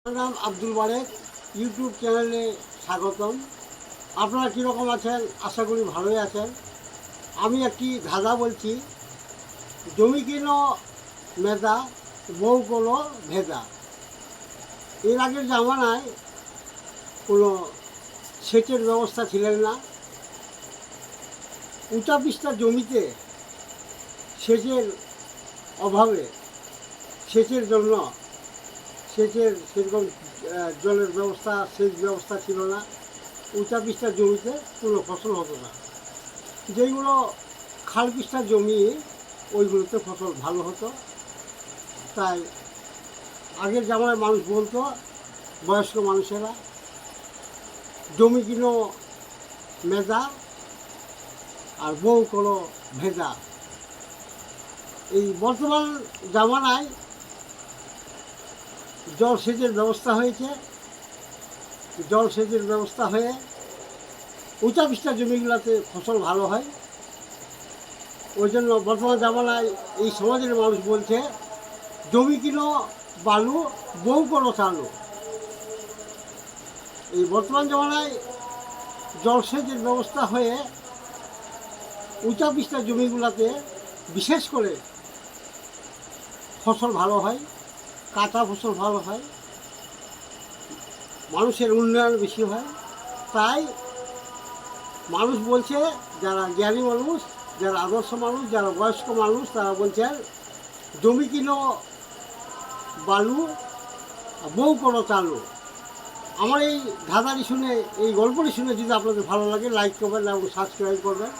আমার নাম আব্দুল বারেক। ইউটিউব চ্যানেলে স্বাগতম। আপনারা কীরকম আছেন? আশা করি ভালোই আছেন। আমি একটি ধাঁধা বলছি। জমি কিনো মেদা, বউ কোনো ভেদা। এর আগের জামানায় কোনো সেচের ব্যবস্থা ছিলেন না। উঁচা পিস্তা জমিতে সেচের অভাবে, সেচের জন্য সেরকম জলের ব্যবস্থা, সেচ ব্যবস্থা ছিল না। উঁচা পিস্তার জমিতে কোনো ফসল হতো না। যেইগুলো খাল পিস্তার জমি, ওইগুলোতে ফসল ভালো হতো। তাই আগের জামানায় মানুষ বলতো, বয়স্ক মানুষেরা, জমি কিনো মেদা আর বউ কোনো ভেজা। এই বর্তমান জামানায় জলসেচের ব্যবস্থা হয়েছে। জলসেচের ব্যবস্থা হয়ে উঁচা পিস্তার জমিগুলোতে ফসল ভালো হয়। ওই জন্য বর্তমান জামানায় এই সমাজের মানুষ বলছে, জমি কিনো বালু, বউ কোনো চালু। এই বর্তমান জামানায় জলসেচের ব্যবস্থা হয়ে উঁচা পিস্তার জমিগুলোতে বিশেষ করে ফসল ভালো হয়, কাঁচা ফসল ভালো হয়, মানুষের উন্নয়ন বেশি হয়। তাই মানুষ বলছে, যারা জ্ঞানী মানুষ, যারা আদর্শ মানুষ, যারা বয়স্ক মানুষ, তারা বলছেন, জমি কিনো বালু, বউ কোনো চালু। আমার এই ধাঁধাটি শুনে, এই গল্পটি শুনে যদি আপনাদের ভালো লাগে, লাইক করবেন এবং সাবস্ক্রাইব করবেন।